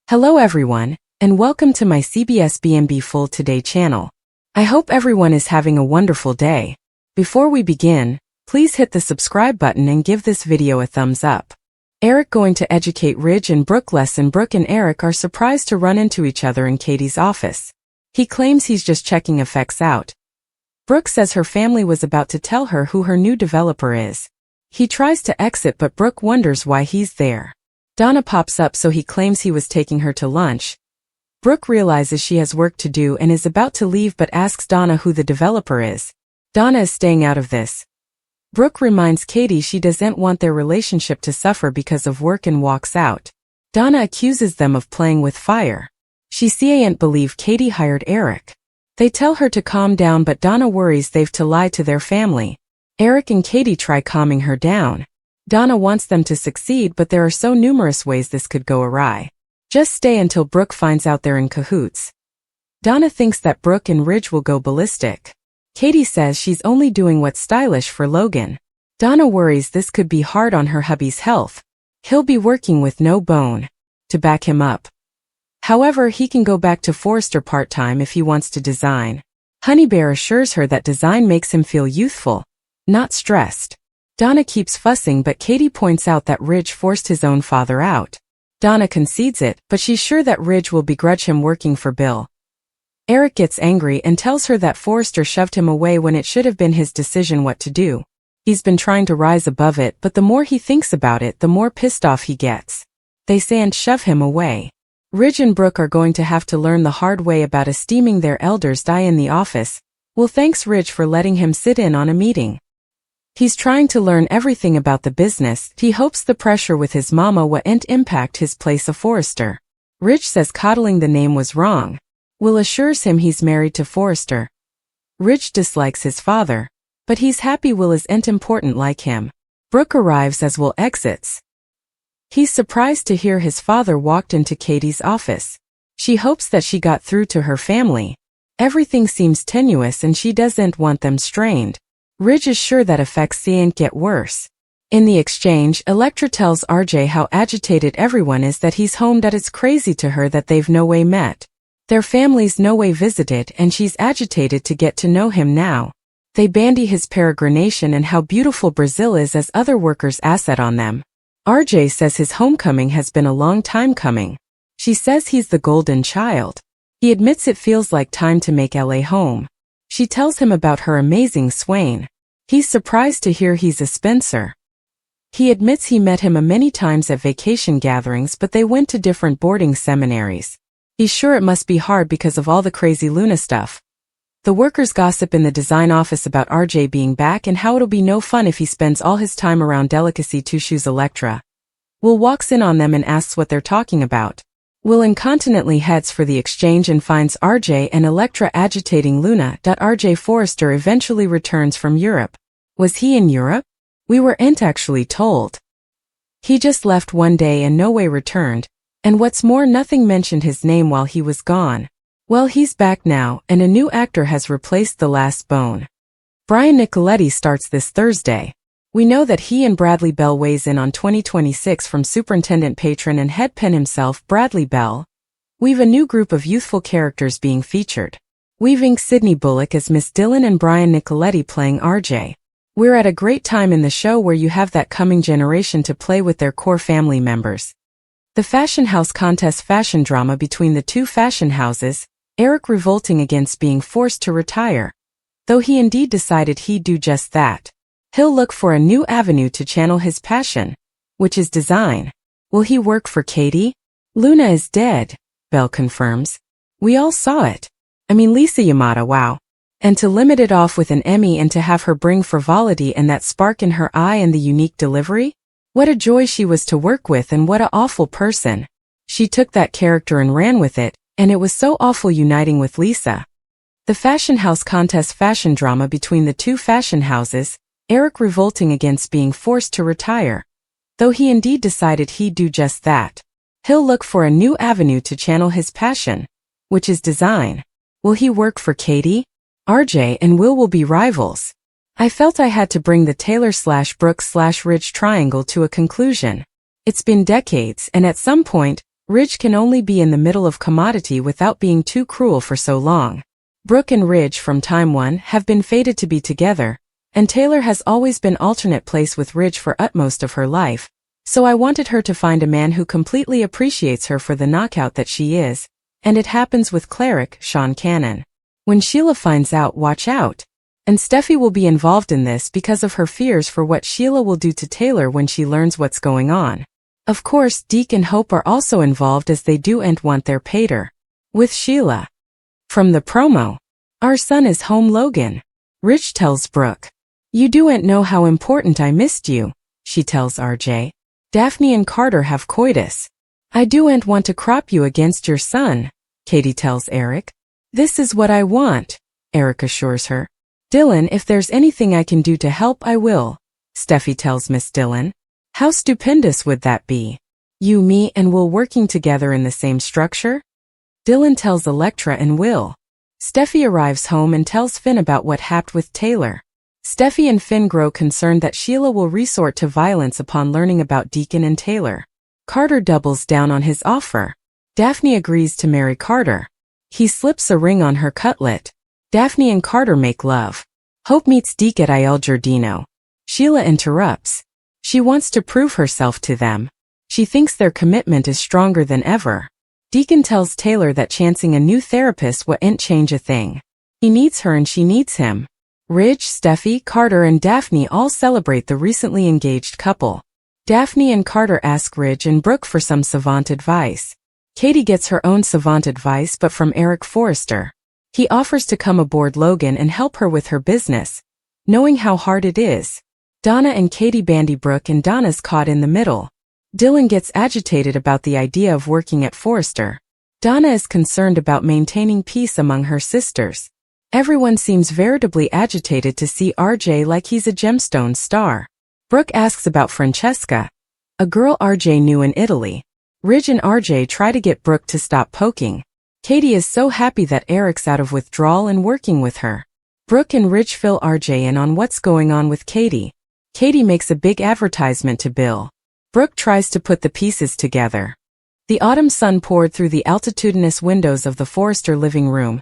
Hello everyone, and welcome to my CBS BNB Full Today channel. I hope everyone is having a wonderful day. Before we begin, please hit the subscribe button and give this video a thumbs up. Eric going to educate Ridge and Brooke lesson. Brooke and Eric are surprised to run into each other in Katie's office. He claims he's just checking effects out. Brooke says her family was about to tell her who her new developer is. He tries to exit but Brooke wonders why he's there. Donna pops up so he claims he was taking her to lunch. Brooke realizes she has work to do and is about to leave but asks Donna who the developer is. Donna is staying out of this. Brooke reminds Katie she doesn't want their relationship to suffer because of work and walks out. Donna accuses them of playing with fire. She can't believe Katie hired Eric. They tell her to calm down but Donna worries they've to lie to their family. Eric and Katie try calming her down. Donna wants them to succeed but there are so numerous ways this could go awry. Just stay until Brooke finds out they're in cahoots. Donna thinks that Brooke and Ridge will go ballistic. Katie says she's only doing what's stylish for Logan. Donna worries this could be hard on her hubby's health. He'll be working with no bone to back him up. However, he can go back to Forrester part-time if he wants to design. Honeybear assures her that design makes him feel youthful, not stressed. Donna keeps fussing but Katie points out that Ridge forced his own father out. Donna concedes it, but she's sure that Ridge will begrudge him working for Bill. Eric gets angry and tells her that Forrester shoved him away when it should have been his decision what to do. He's been trying to rise above it but the more he thinks about it the more pissed off he gets. They say and shove him away. Ridge and Brooke are going to have to learn the hard way about esteeming their elders die in the office. Well, thanks Ridge for letting him sit in on a meeting. He's trying to learn everything about the business. He hopes the pressure with his mama won't impact his place of Forrester. Ridge says coddling the name was wrong. Will assures him he's married to Forrester. Ridge dislikes his father, but he's happy Will isn't important like him. Brooke arrives as Will exits. He's surprised to hear his father walked into Katie's office. She hopes that she got through to her family. Everything seems tenuous and she doesn't want them strained. Ridge is sure that effects can't get worse. In the exchange, Elektra tells RJ how agitated everyone is that he's home, that it's crazy to her that they've no way met. Their families no way visited and she's agitated to get to know him now. They bandy his peregrination and how beautiful Brazil is as other workers asset on them. RJ says his homecoming has been a long time coming. She says he's the golden child. He admits it feels like time to make LA home. She tells him about her amazing swain. He's surprised to hear he's a Spencer. He admits he met him many times at vacation gatherings but they went to different boarding seminaries. He's sure it must be hard because of all the crazy Luna stuff. The workers gossip in the design office about RJ being back and how it'll be no fun if he spends all his time around Delicacy Two Shoes Elektra. Will walks in on them and asks what they're talking about. Will incontinently heads for the exchange and finds RJ and Elektra agitating Luna. RJ Forrester eventually returns from Europe. Was he in Europe? We weren't actually told. He just left one day and no way returned, and what's more nothing mentioned his name while he was gone. Well, he's back now and a new actor has replaced the last bone. Brian Nicoletti starts this Thursday. We know that he and Bradley Bell weighs in on 2026 from Superintendent Patron and head pen himself, Bradley Bell. We've a new group of youthful characters being featured. Weaving Sydney Bullock as Miss Dillon and Brian Nicoletti playing RJ. We're at a great time in the show where you have that coming generation to play with their core family members. The Fashion House contest fashion drama between the two fashion houses, Eric revolting against being forced to retire. Though he indeed decided he'd do just that. He'll look for a new avenue to channel his passion, which is design. Will he work for Katie? Luna is dead, Belle confirms. We all saw it. I mean Lisa Yamada, wow. And to limit it off with an Emmy and to have her bring frivolity and that spark in her eye and the unique delivery? What a joy she was to work with and what a awful person. She took that character and ran with it, and it was so awful uniting with Lisa. The Fashion House contest fashion drama between the two fashion houses, Eric revolting against being forced to retire. Though he indeed decided he'd do just that. He'll look for a new avenue to channel his passion, which is design. Will he work for Katie? RJ and Will be rivals. I felt I had to bring the Taylor/Brooke/Ridge triangle to a conclusion. It's been decades and at some point, Ridge can only be in the middle of commodity without being too cruel for so long. Brooke and Ridge from time one have been fated to be together, and Taylor has always been alternate place with Ridge for utmost of her life, so I wanted her to find a man who completely appreciates her for the knockout that she is, and it happens with cleric Sean Cannon. When Sheila finds out, watch out. And Steffi will be involved in this because of her fears for what Sheila will do to Taylor when she learns what's going on. Of course, Deke and Hope are also involved as they do and want their pater. With Sheila. From the promo. Our son is home, Logan. Ridge tells Brooke. You doan't know how important I missed you, she tells RJ. Daphne and Carter have coitus. I doan't want to crop you against your son, Katie tells Eric. This is what I want, Eric assures her. Dylan, if there's anything I can do to help, I will, Steffi tells Miss Dylan. How stupendous would that be? You, me, and Will working together in the same structure? Dylan tells Electra and Will. Steffi arrives home and tells Finn about what happened with Taylor. Steffi and Finn grow concerned that Sheila will resort to violence upon learning about Deacon and Taylor. Carter doubles down on his offer. Daphne agrees to marry Carter. He slips a ring on her cutlet. Daphne and Carter make love. Hope meets Deke at Il Giardino. Sheila interrupts. She wants to prove herself to them. She thinks their commitment is stronger than ever. Deacon tells Taylor that chancing a new therapist wouldn't change a thing. He needs her and she needs him. Ridge, Steffi, Carter and Daphne all celebrate the recently engaged couple. Daphne and Carter ask Ridge and Brooke for some savant advice. Katie gets her own savant advice but from Eric Forrester. He offers to come aboard Logan and help her with her business, knowing how hard it is. Donna and Katie bandy Brooke and Donna's caught in the middle. Dylan gets agitated about the idea of working at Forrester. Donna is concerned about maintaining peace among her sisters. Everyone seems veritably agitated to see RJ like he's a gemstone star. Brooke asks about Francesca, a girl RJ knew in Italy. Ridge and RJ try to get Brooke to stop poking. Katie is so happy that Eric's out of withdrawal and working with her. Brooke and Ridge fill RJ in on what's going on with Katie. Katie makes a big advertisement to Bill. Brooke tries to put the pieces together. The autumn sun poured through the altitudinous windows of the Forrester living room,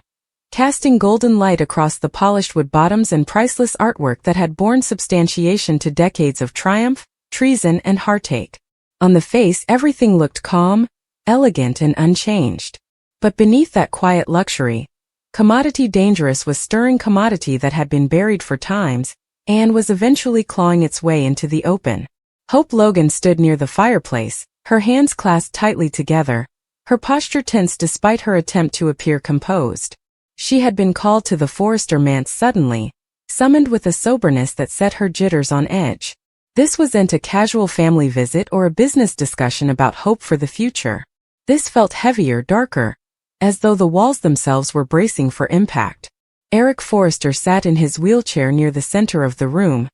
casting golden light across the polished wood bottoms and priceless artwork that had borne substantiation to decades of triumph, treason and heartache. On the face everything looked calm, elegant and unchanged. But beneath that quiet luxury, commodity dangerous was stirring commodity that had been buried for times, and was eventually clawing its way into the open. Hope Logan stood near the fireplace, her hands clasped tightly together, her posture tense despite her attempt to appear composed. She had been called to the Forrester manse suddenly, summoned with a soberness that set her jitters on edge. This wasn't a casual family visit or a business discussion about hope for the future. This felt heavier, darker, as though the walls themselves were bracing for impact. Eric Forrester sat in his wheelchair near the center of the room,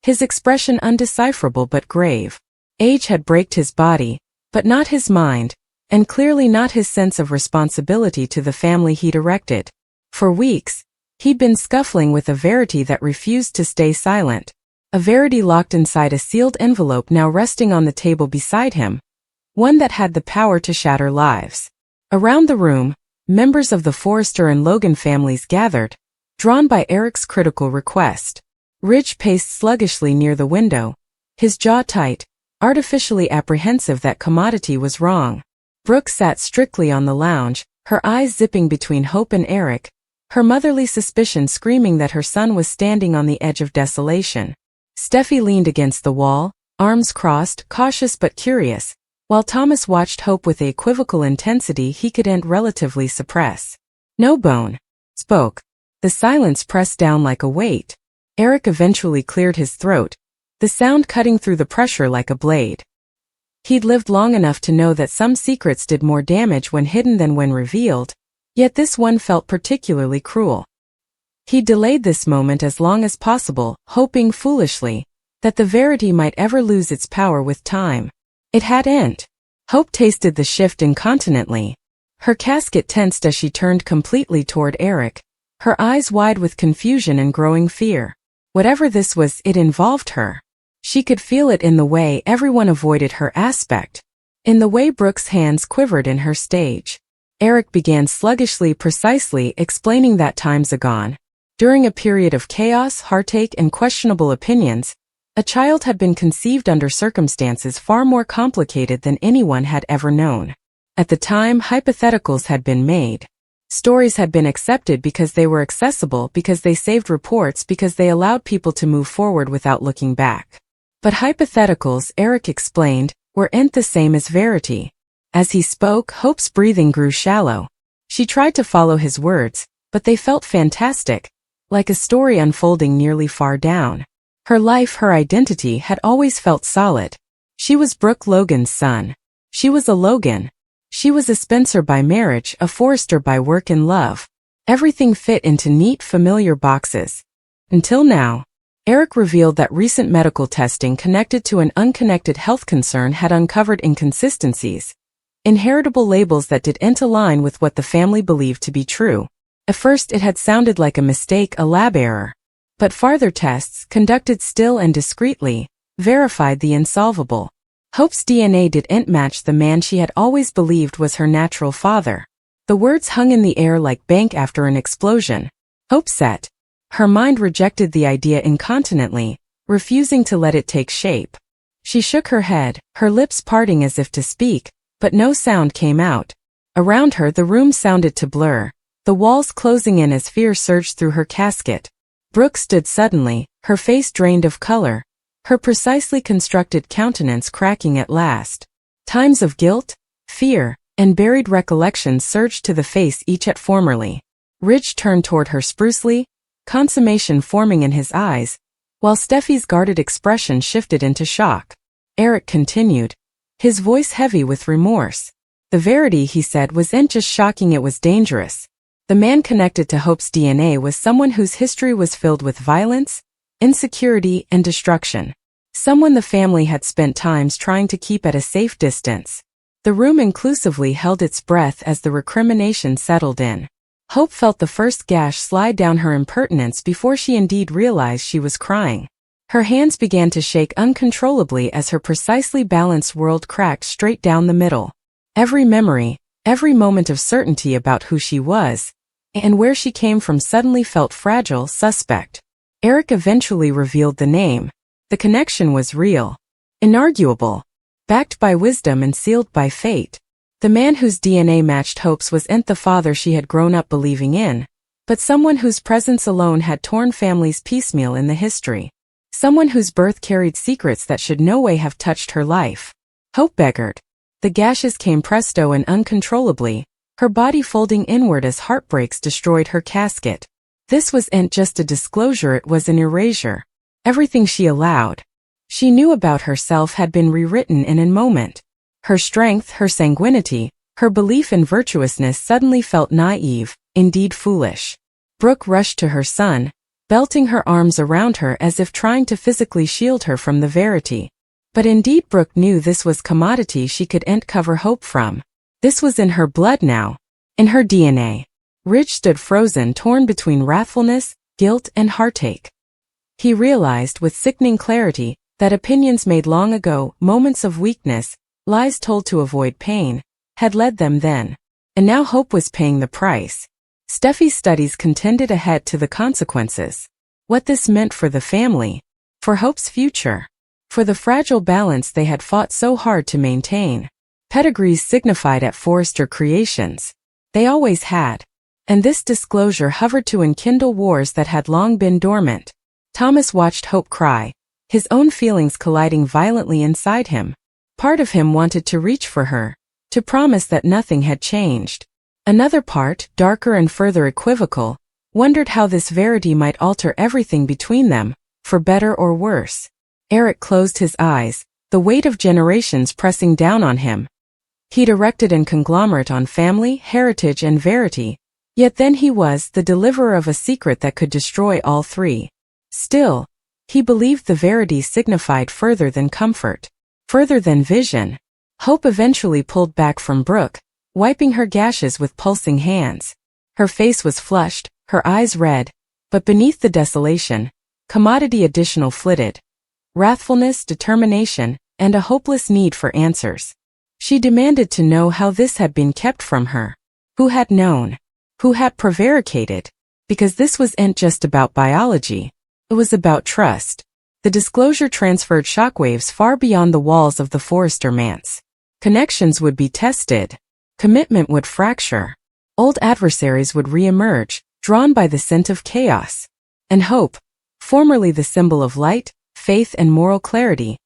his expression undecipherable but grave. Age had braked his body, but not his mind, and clearly not his sense of responsibility to the family he'd erected. For weeks, he'd been scuffling with a Verity that refused to stay silent. A Verity locked inside a sealed envelope now resting on the table beside him, one that had the power to shatter lives. Around the room, members of the Forrester and Logan families gathered, drawn by Eric's critical request. Ridge paced sluggishly near the window, his jaw tight, artificially apprehensive that commodity was wrong. Brooke sat strictly on the lounge, her eyes zipping between Hope and Eric, her motherly suspicion screaming that her son was standing on the edge of desolation. Steffi leaned against the wall, arms crossed, cautious but curious, while Thomas watched Hope with a equivocal intensity he couldn't relatively suppress. No bone spoke. The silence pressed down like a weight. Eric eventually cleared his throat, the sound cutting through the pressure like a blade. He'd lived long enough to know that some secrets did more damage when hidden than when revealed, yet this one felt particularly cruel. He delayed this moment as long as possible, hoping foolishly that the Verity might ever lose its power with time. It hadn't. Hope tasted the shift incontinently. Her casket tensed as she turned completely toward Eric, her eyes wide with confusion and growing fear. Whatever this was, it involved her. She could feel it in the way everyone avoided her aspect. In the way Brooke's hands quivered in her stage. Eric began sluggishly precisely explaining that times agone, during a period of chaos, heartache, and questionable opinions, a child had been conceived under circumstances far more complicated than anyone had ever known. At the time, hypotheticals had been made. Stories had been accepted because they were accessible, because they saved reports, because they allowed people to move forward without looking back. But hypotheticals, Eric explained, weren't the same as verity. As he spoke, Hope's breathing grew shallow. She tried to follow his words, but they felt fantastic, like a story unfolding nearly far down. Her life, her identity, had always felt solid. She was Brooke Logan's son. She was a Logan. She was a Spencer by marriage, a Forrester by work and love. Everything fit into neat, familiar boxes. Until now. Eric revealed that recent medical testing connected to an unconnected health concern had uncovered inconsistencies. Inheritable labels that didn't align with what the family believed to be true. At first it had sounded like a mistake, a lab error. But farther tests, conducted still and discreetly, verified the insolvable. Hope's DNA didn't match the man she had always believed was her natural father. The words hung in the air like bank after an explosion. Hope sat. Her mind rejected the idea incontinently, refusing to let it take shape. She shook her head, her lips parting as if to speak, but no sound came out. Around her the room sounded to blur, the walls closing in as fear surged through her casket. Brooke stood suddenly, her face drained of color, her precisely constructed countenance cracking at last. Times of guilt, fear, and buried recollections surged to the face each at formerly. Ridge turned toward her sprucely, consummation forming in his eyes, while Steffi's guarded expression shifted into shock. Eric continued, his voice heavy with remorse. The verity, he said, wasn't just shocking, it was dangerous. The man connected to Hope's DNA was someone whose history was filled with violence, insecurity, and destruction. Someone the family had spent times trying to keep at a safe distance. The room inclusively held its breath as the recrimination settled in. Hope felt the first gash slide down her impertinence before she indeed realized she was crying. Her hands began to shake uncontrollably as her precisely balanced world cracked straight down the middle. Every memory, every moment of certainty about who she was and where she came from suddenly felt fragile, suspect. Eric eventually revealed the name. The connection was real, inarguable, backed by wisdom and sealed by fate. The man whose DNA matched Hope's wasn't the father she had grown up believing in, but someone whose presence alone had torn families piecemeal in the history. Someone whose birth carried secrets that should no way have touched her life. Hope beggared. The gashes came presto and uncontrollably, her body folding inward as heartbreaks destroyed her casket. This wasn't just a disclosure, it was an erasure. Everything she allowed, she knew about herself had been rewritten in a moment. Her strength, her sanguinity, her belief in virtuousness suddenly felt naive, indeed foolish. Brooke rushed to her son, belting her arms around her as if trying to physically shield her from the verity. But indeed Brooke knew this was commodity she couldn't cover Hope from. This was in her blood now, in her DNA. Ridge stood frozen, torn between wrathfulness, guilt, and heartache. He realized with sickening clarity that opinions made long ago, moments of weakness, lies told to avoid pain, had led them then. And now Hope was paying the price. Steffi's studies contended ahead to the consequences. What this meant for the family, for Hope's future, for the fragile balance they had fought so hard to maintain. Pedigrees signified at Forrester Creations. They always had. And this disclosure hovered to enkindle wars that had long been dormant. Thomas watched Hope cry, his own feelings colliding violently inside him. Part of him wanted to reach for her, to promise that nothing had changed. Another part, darker and further equivocal, wondered how this verity might alter everything between them, for better or worse. Eric closed his eyes, the weight of generations pressing down on him. He'd erected an conglomerate on family, heritage, and verity, yet then he was the deliverer of a secret that could destroy all three. Still, he believed the verity signified further than comfort, further than vision. Hope eventually pulled back from Brooke, wiping her gashes with pulsing hands. Her face was flushed, her eyes red, but beneath the desolation, commodity additional flitted. Wrathfulness, determination, and a hopeless need for answers. She demanded to know how this had been kept from her. Who had known? Who had prevaricated? Because this wasn't just about biology. It was about trust. The disclosure transferred shockwaves far beyond the walls of the Forrester manse. Connections would be tested. Commitment would fracture. Old adversaries would re-emerge, drawn by the scent of chaos. And hope, formerly the symbol of light, faith and moral clarity,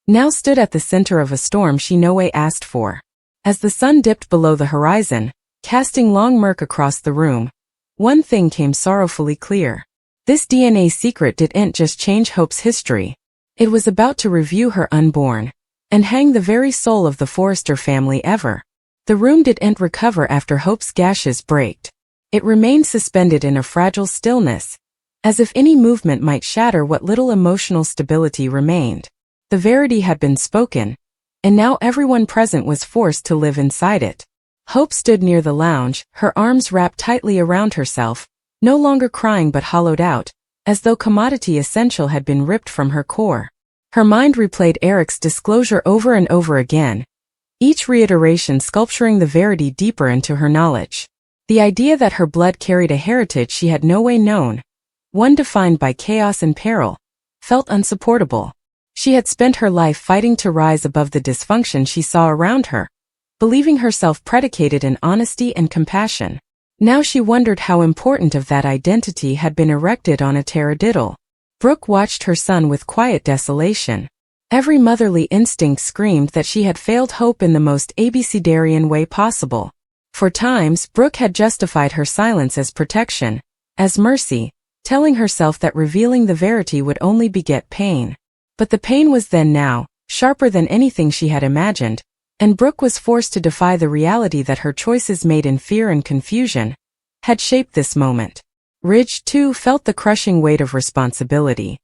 now stood at the center of a storm she no way asked for. As the sun dipped below the horizon, casting long murk across the room, one thing came sorrowfully clear. This DNA secret didn't just change Hope's history. It was about to review her unborn, and hang the very soul of the Forrester family ever. The room didn't recover after Hope's gashes braked. It remained suspended in a fragile stillness, as if any movement might shatter what little emotional stability remained. The verity had been spoken, and now everyone present was forced to live inside it. Hope stood near the lounge, her arms wrapped tightly around herself, no longer crying but hollowed out, as though commodity essential had been ripped from her core. Her mind replayed Eric's disclosure over and over again, each reiteration sculpturing the verity deeper into her knowledge. The idea that her blood carried a heritage she had no way known, one defined by chaos and peril, felt unsupportable. She had spent her life fighting to rise above the dysfunction she saw around her, believing herself predicated in honesty and compassion. Now she wondered how important of that identity had been erected on a taradiddle. Brooke watched her son with quiet desolation. Every motherly instinct screamed that she had failed Hope in the most abecedarian way possible. For times, Brooke had justified her silence as protection, as mercy, telling herself that revealing the verity would only beget pain. But the pain was then now, sharper than anything she had imagined, and Brooke was forced to defy the reality that her choices made in fear and confusion had shaped this moment. Ridge, too, felt the crushing weight of responsibility.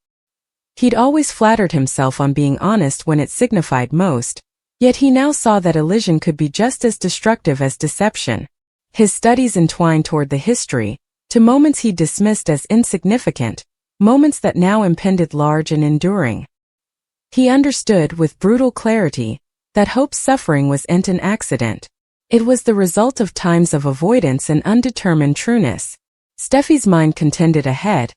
He'd always flattered himself on being honest when it signified most, yet he now saw that elision could be just as destructive as deception. His studies entwined toward the history, to moments he dismissed as insignificant, moments that now impended large and enduring. He understood with brutal clarity that Hope's suffering wasn't an accident. It was the result of times of avoidance and undetermined trueness. Steffi's mind contended ahead,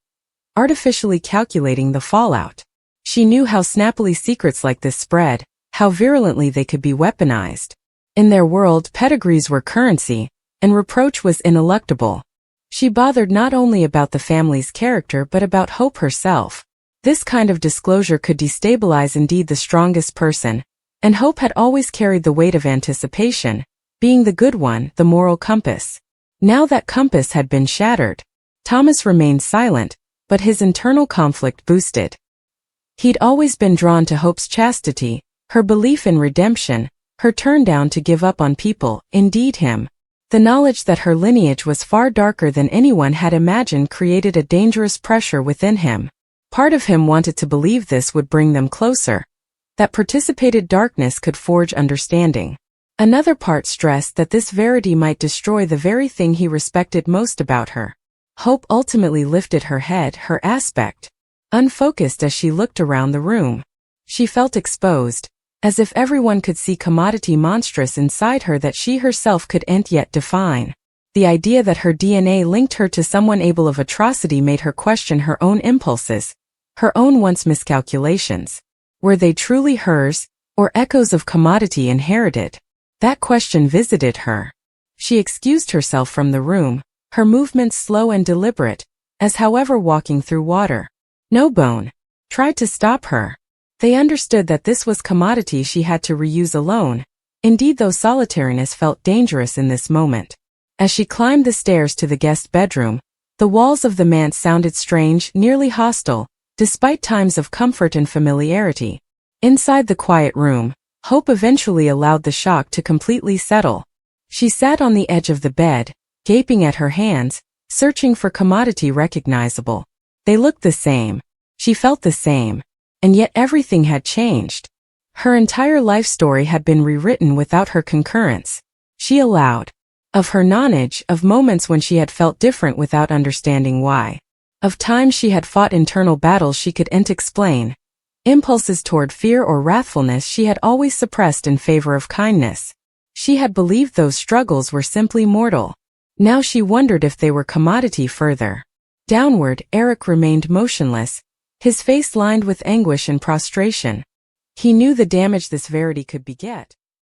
artificially calculating the fallout. She knew how snappily secrets like this spread, how virulently they could be weaponized. In their world, pedigrees were currency, and reproach was ineluctable. She bothered not only about the family's character but about Hope herself. This kind of disclosure could destabilize indeed the strongest person, and Hope had always carried the weight of anticipation, being the good one, the moral compass. Now that compass had been shattered. Thomas remained silent, but his internal conflict boosted. He'd always been drawn to Hope's chastity, her belief in redemption, her turn down to give up on people, indeed him. The knowledge that her lineage was far darker than anyone had imagined created a dangerous pressure within him. Part of him wanted to believe this would bring them closer, that participated darkness could forge understanding. Another part stressed that this verity might destroy the very thing he respected most about her. Hope ultimately lifted her head, her aspect unfocused as she looked around the room. She felt exposed, as if everyone could see commodity monstrous inside her that she herself couldn't yet define. The idea that her DNA linked her to someone able of atrocity made her question her own impulses, her own once miscalculations. Were they truly hers, or echoes of commodity inherited? That question visited her. She excused herself from the room, her movements slow and deliberate, as however walking through water. No bone tried to stop her. They understood that this was commodity she had to reuse alone. Indeed, though solitariness felt dangerous in this moment. As she climbed the stairs to the guest bedroom, the walls of the manse sounded strange, nearly hostile, despite times of comfort and familiarity. Inside the quiet room, Hope eventually allowed the shock to completely settle. She sat on the edge of the bed, gaping at her hands, searching for commodity recognizable. They looked the same. She felt the same. And yet everything had changed. Her entire life story had been rewritten without her concurrence. She allowed of her knowledge, of moments when she had felt different without understanding why. Of times she had fought internal battles she couldn't explain. Impulses toward fear or wrathfulness she had always suppressed in favor of kindness. She had believed those struggles were simply mortal. Now she wondered if they were commodity further. Downward, Eric remained motionless, his face lined with anguish and prostration. He knew the damage this verity could beget.